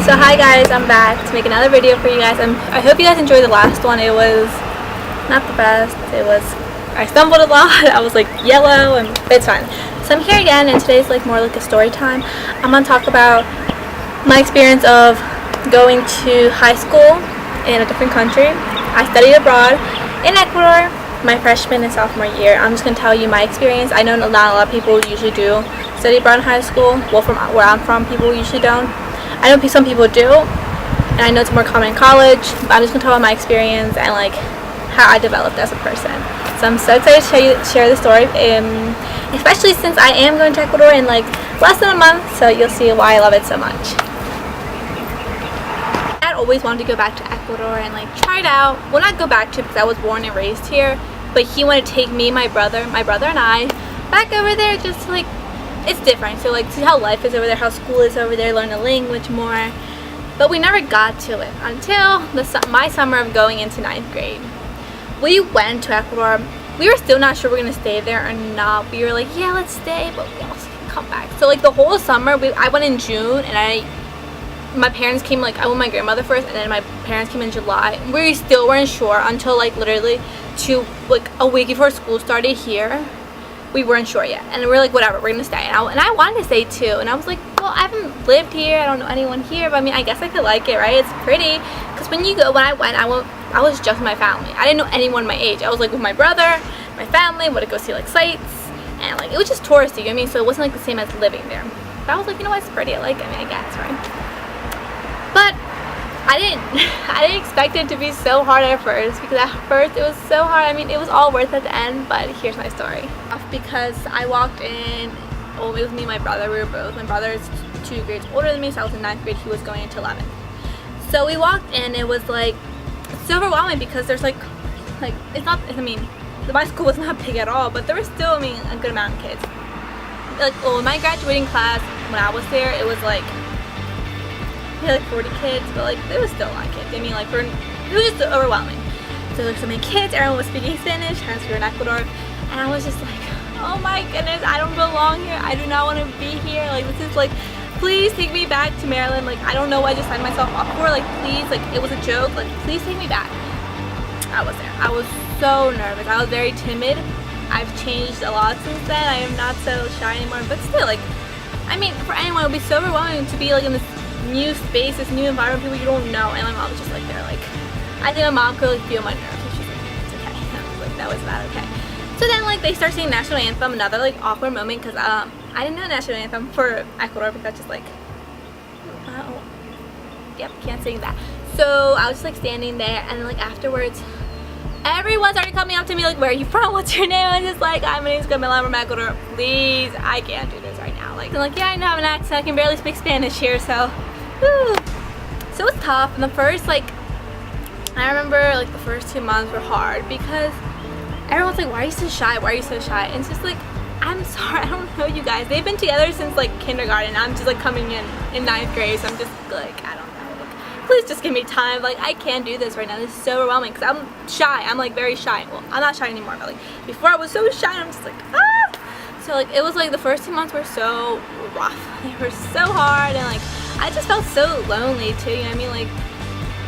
So hi guys, I'm back to make another video for you guys. I hope you guys enjoyed the last one. It was not the best. I stumbled a lot. I was like yellow, and it's fine. So I'm here again, and today's like more like a story time. I'm gonna talk about my experience of going to high school in a different country. I studied abroad in Ecuador my freshman and sophomore year. I'm just gonna tell you my experience. I know not a lot of people usually do study abroad in high school. Well, from where I'm from, people usually don't. I know some people do, and I know it's more common in college, but I'm just going to talk about my experience and like how I developed as a person. So I'm so excited to share the story, especially since I am going to Ecuador in like less than a month, so you'll see why I love it so much. I always wanted to go back to Ecuador and like try it out. Well, not go back to because I was born and raised here, but he wanted to take me, my brother and I back over there just to like, it's different, so like see how life is over there, how school is over there, learn the language more. But we never got to it until my summer of going into 9th grade. We went to Ecuador. We were still not sure we're gonna stay there or not. We were like, yeah, let's stay, but we also can come back. So like the whole summer, I went in June, and my parents came, like I went with my grandmother first, and then my parents came in July. We still weren't sure until like literally a week before school started here. We weren't sure yet, and we're like, whatever, we're gonna stay. And I wanted to stay too, and I was like, well, I haven't lived here, I don't know anyone here, but I mean, I guess I could like it, right? It's pretty, because when I went, I was just with my family. I didn't know anyone my age. I was like with my brother, my family, would go see like sites, and like it was just touristy, you know what I mean? So it wasn't like the same as living there. But I was like, you know what, it's pretty, I like it, I mean, I guess, right? But I didn't expect it to be so hard at first, because at first it was so hard. I mean, it was all worth it at the end, but here's my story. Because I walked in, well, it was me and my brother, we were both. My brother is 2 grades older than me, so I was in 9th grade, he was going into 11th. So we walked in, it was like so overwhelming because there's like it's not, I mean, my school was not big at all, but there was still, I mean, a good amount of kids. Like, well, my graduating class, when I was there, it was like, we had like 40 kids, but like there was still a lot of kids. I mean, like it was just overwhelming. So there were so many kids, everyone was speaking Spanish, hence we were in Ecuador, and I was just like, oh my goodness, I don't belong here, I do not want to be here, like this is like, please take me back to Maryland, like I don't know what I just signed myself up for, like please, like it was a joke, like please take me back. I was there, I was so nervous, I was very timid. I've changed a lot since then, I am not so shy anymore, but still, like, I mean, for anyone it would be so overwhelming to be like in this new space, this new environment, people you don't know, and my mom was just like there, like, I think my mom could like feel my nerves, and she's like, it's okay, and I was like, that was not okay. So then like they start singing national anthem, another like awkward moment, because I didn't know national anthem for Ecuador, because that's just like, oh, yep, can't sing that. So I was just like standing there, and then like afterwards, everyone started coming up to me like, where are you from, what's your name? I'm just like, my name's Camila, I'm from Ecuador, please, I can't do this right now. Like, I'm like, yeah, I know I have an accent, I can barely speak Spanish here, so woo. So it was tough, and the first, like, I remember like the first 2 months were hard because everyone's like, why are you so shy, why are you so shy? And it's just like, I'm sorry, I don't know you guys, they've been together since like kindergarten, I'm just like coming in 9th grade, so I'm just like, I don't know, like, please just give me time, like I can't do this right now, this is so overwhelming, because I'm shy, I'm like very shy. Well, I'm not shy anymore, but like before I was so shy, I'm just like, ah. So like it was like the first 2 months were so rough, they were so hard, and like I just felt so lonely too, you know what I mean? Like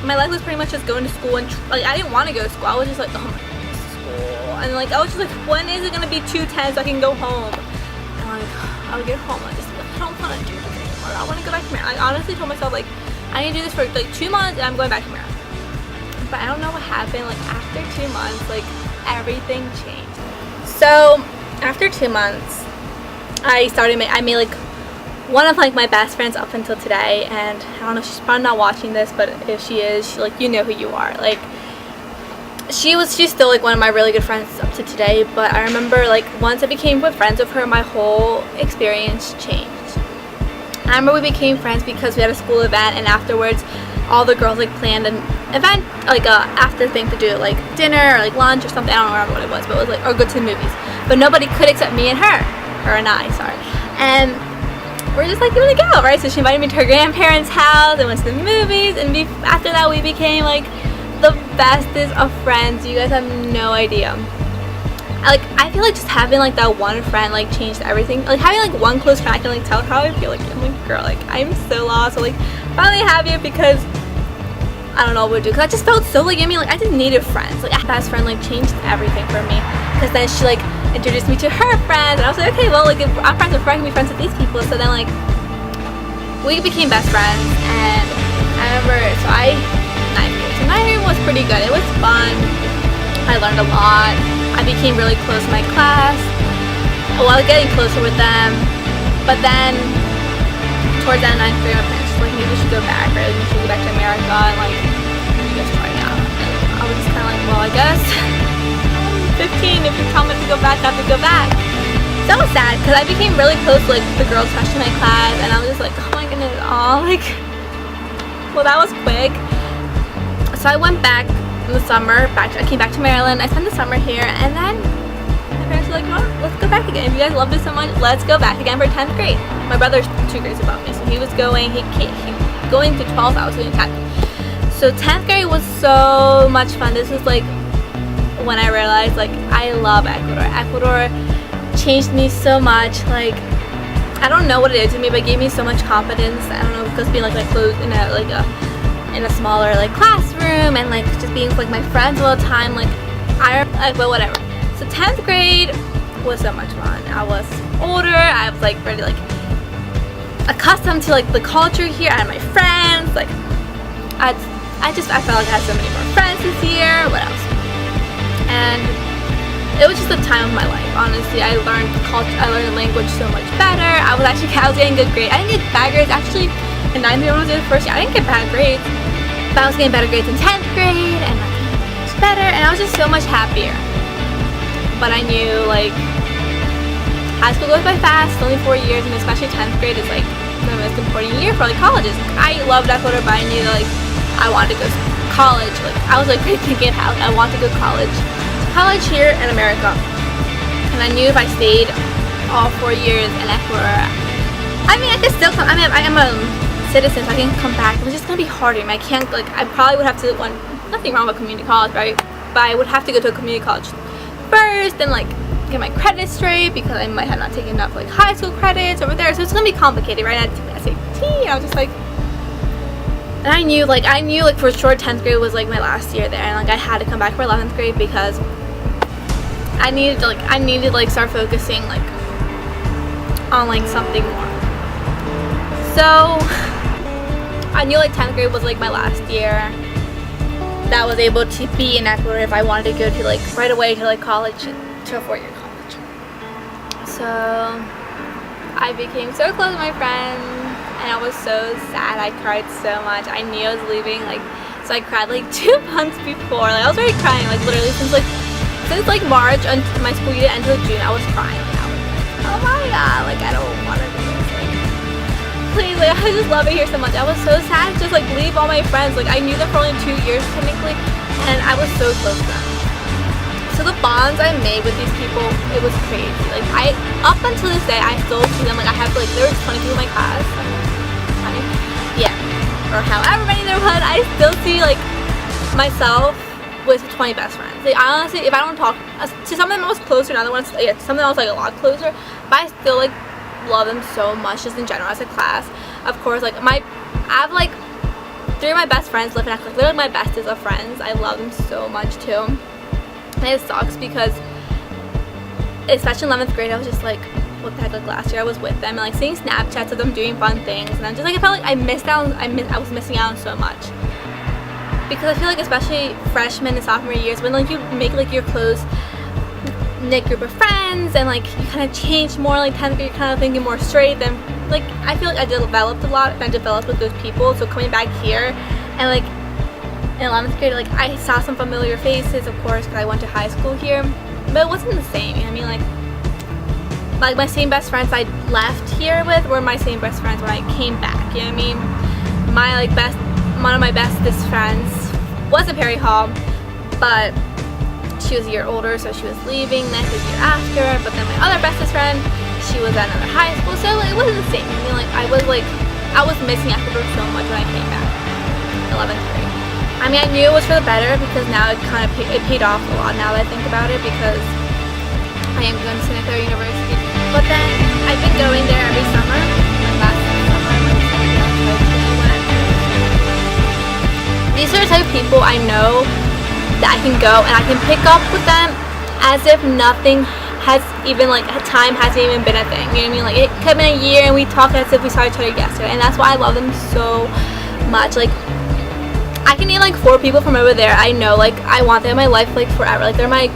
my life was pretty much just going to school, and like I didn't want to go to school, I was just like, oh my god, school, and like I was just like, when is it gonna be 2:10 so I can go home? And like I would get home, I just like, I don't want to do this anymore, I want to go back to Maryland. I honestly told myself like, I need to do this for like 2 months and I'm going back to Maryland. But I don't know what happened, like after 2 months, like everything changed. So after 2 months, I made like one of like my best friends up until today, and I don't know, she's probably not watching this, but if she is, like, you know who you are. Like she's still like one of my really good friends up to today, but I remember like once I became friends with her, my whole experience changed. I remember we became friends because we had a school event, and afterwards all the girls like planned an event, like a after thing to do, like dinner or like lunch or something, I don't remember what it was, but it was like, or go to the movies, but nobody could except me and her and I, sorry. And we're just like giving it a go, right? So she invited me to her grandparents' house, and went to the movies, and after that we became like the bestest of friends. You guys have no idea. Like I feel like just having like that one friend like changed everything. Like having like one close friend, I can like tell how I feel. Like I'm like, girl, like I'm so lost, so like finally happy because I don't know what to do, because I just felt so like, I mean, like I just needed friends. Like, my best friend like changed everything for me, because then she like introduced me to her friends, and I was like, okay, well, like if I'm friends with her, I can be friends with these people. So then like we became best friends, and I remember, so ninth grade was pretty good. It was fun. I learned a lot. I became really close to my class while getting closer with them. But then towards that ninth grade, my parents were like, maybe we should go back, right? Like, we should go back to America and like maybe just try it out. And I was just kind of like, well, I guess I'm 15. If you tell me to go back, I have to go back. So I was sad because I became really close to like the girls, especially in my class, and I was just like, oh my goodness, like, well, that was quick. So I went back in the summer. I came back to Maryland. I spent the summer here, and then my parents were like, well, let's go back again. If you guys love this so much, let's go back again for 10th grade. My brother's 2 grades above me, so he was going. He going to 12th. I was going to 10th. So 10th grade was so much fun. This was like when I realized like I love Ecuador. Ecuador changed me so much. Like, I don't know what it is to me, but it gave me so much confidence. I don't know, because being like close in a smaller like classroom, and like just being with like my friends all the time, like but whatever. So 10th grade was so much fun. I was older. I was like really like accustomed to like the culture here. I had my friends. Like I felt like I had so many more friends this year. What else? And it was just the time of my life, honestly. I learned culture. I learned the language so much better. I was getting good grades. I didn't get bad grades actually. In 9th grade when I was in the first year, I didn't get bad grades, but I was getting better grades in 10th grade, and like it was better, and I was just so much happier. But I knew like high school goes by fast. It's only 4 years, and especially 10th grade is like the most important year for like colleges. I loved Ecuador, but I knew that like I wanted to go to college. Like I was like thinking how I want to go to college here in America, and I knew if I stayed all 4 years in Ecuador, I mean I could still come. I mean I am a citizen, so I can come back. It was just gonna be harder. I can't like I probably would have to nothing wrong with community college, right? But I would have to go to a community college first and like get my credits straight, because I might have not taken enough like high school credits over there. So it's gonna be complicated, right? I had to take SAT. I was just like, and I knew like for sure 10th grade was like my last year there, and like I had to come back for 11th grade because I needed to like start focusing like on like something more. So I knew like 10th grade was like my last year that I was able to be in Ecuador if I wanted to go to like right away to like college, to a 4-year college. So I became so close with my friends, and I was so sad. I cried so much. I knew I was leaving, like, so I cried like 2 months before. Like I was already crying, like literally since like March until my school year until June. I was crying. Like, I was like, oh my god, like I don't want to do this. Like, please, like I just love it here so much. I was so sad to just like leave all my friends. Like I knew them for only 2 years technically, and I was so close to them. So the bonds I made with these people, it was crazy. Like up until this day, I still see them. Like I have like there was 20 people in my class. Yeah, or however many there was, I still see like myself with 20 best friends. Like I honestly, if I don't talk to some of them, I was closer. Another ones, yeah, some of them I was like a lot closer. But I still like love them so much, just in general as a class. Of course, like I have like 3 of my best friends live in Ecuador. They're like my bestest of friends. I love them so much too. And it sucks because, especially in 11th grade, I was just like, what the heck, like last year I was with them and like seeing Snapchats of them doing fun things, and I'm just like, I felt like I was missing out on so much. Because I feel like especially freshman and sophomore years, when like you make like your close knit group of friends and like you kind of change more, like 10th grade, you're kind of thinking more straight, then like I feel like I developed a lot, and I developed with those people. So coming back here and like in 11th grade, like I saw some familiar faces, of course, because I went to high school here, but it wasn't the same. You know what I mean? Like my same best friends I left here with were my same best friends when I came back. You know what I mean? One of my bestest friends was at Perry Hall, but she was a year older, so she was leaving next year after. But then my other bestest friend, she was at another high school, so it wasn't the same. I mean, like I was missing Ecuador so much when I came back in 11th grade. I mean, I knew it was for the better, because now it paid off a lot now that I think about it, because I am going to Santa Clara University. But then I've been going there every summer. Like last summer I went to Santa Clara, so I went. those are the type of people I know that I can go and I can pick up with them as if nothing has even, like, time hasn't even been a thing. You know what I mean? Like, it could have been a year and we talk as if we saw each other yesterday. And that's why I love them so much. Like, I can name like 4 people from over there. I know, like, I want them in my life, like, forever. Like, they're my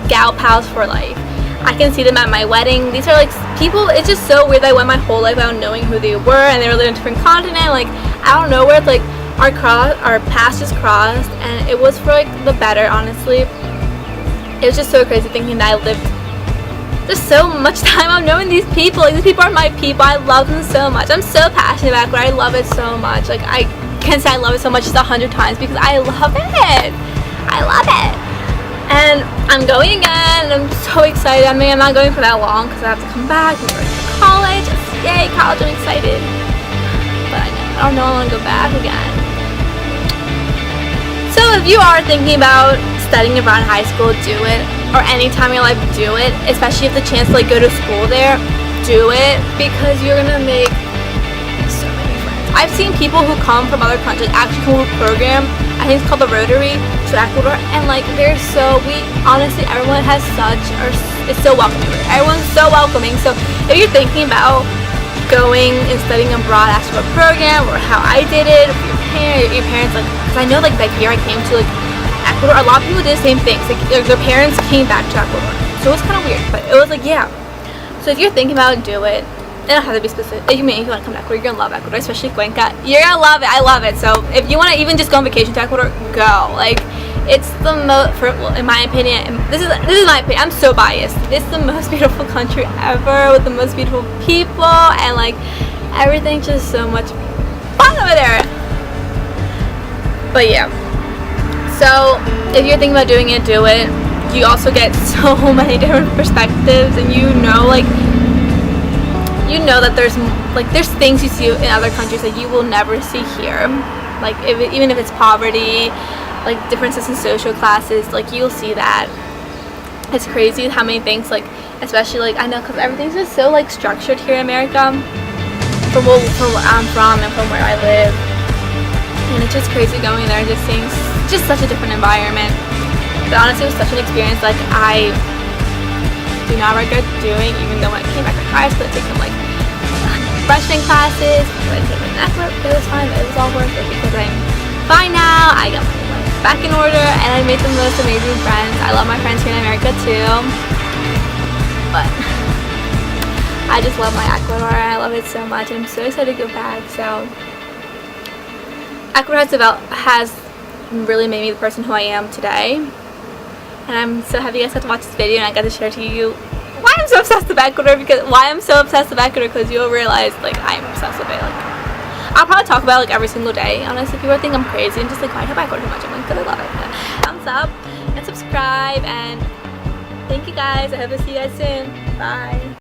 gal pals for life. I can see them at my wedding. These are like people, it's just so weird that I went my whole life without knowing who they were, and they were living in a different continent. Like, I don't know where it's like our paths just crossed, and it was for like the better, honestly. It was just so crazy thinking that I lived just so much time on knowing these people. Like, these people are my people. I love them so much. I'm so passionate about Ecuador. I love it so much. Like, I can't say I love it so much just 100 times because I love it. I love it. And I'm going again, and I'm so excited. I mean, I'm not going for that long because I have to come back and go to college. Yay, college, I'm excited. But I don't know, I want to go back again. So if you are thinking about studying abroad in high school, do it. Or any time in your life, do it. Especially if the chance to like go to school there, do it. Because you're going to make so many friends. I've seen people who come from other countries actually come to a program, I think it's called the Rotary, to Ecuador, and like honestly, everyone has it's so welcoming. Everyone's so welcoming. So if you're thinking about going and studying abroad, ask for a program, or how I did it, with your parents, like, because I know like that year I came to like Ecuador, a lot of people did the same things. Like their parents came back to Ecuador, so it was kind of weird, but it was like, yeah. So if you're thinking about it, do it. It don't have to be specific. If you want to come to Ecuador, you're gonna love Ecuador, especially Cuenca. You're gonna love it. I love it. So if you want to even just go on vacation to Ecuador, go. Like, it's the most, in my opinion, this is my opinion. I'm so biased. It's the most beautiful country ever, with the most beautiful people, and like everything's just so much fun over there. But yeah. So if you're thinking about doing it, do it. You also get so many different perspectives, and you know that there's things you see in other countries that you will never see here. Like even if it's poverty, like differences in social classes, like you'll see that. It's crazy how many things, like, especially like I know because everything's just so like structured here in America, from where I'm from and from where I live, and it's just crazy going there and just seeing just such a different environment. But honestly, it was such an experience like I do not regret doing, even though when I came back to high school, I took some like freshman classes, but I took an effort. It was fine, but it was all worth it because I'm fine now. I got my life back in order, and I made the most amazing friends. I love my friends here in America too, but I just love my Ecuador. I love it so much, and I'm so excited to go back. So Ecuador has really made me the person who I am today. And I'm so happy you guys got to watch this video and I got to share to you why I'm so obsessed with Ecuador, because you'll realize like I'm obsessed with it. Like, I'll probably talk about it like every single day. Honestly, people think I'm crazy and just like, why do I go too much? I'm like, because I love it. But thumbs up and subscribe, and thank you guys. I hope to see you guys soon. Bye.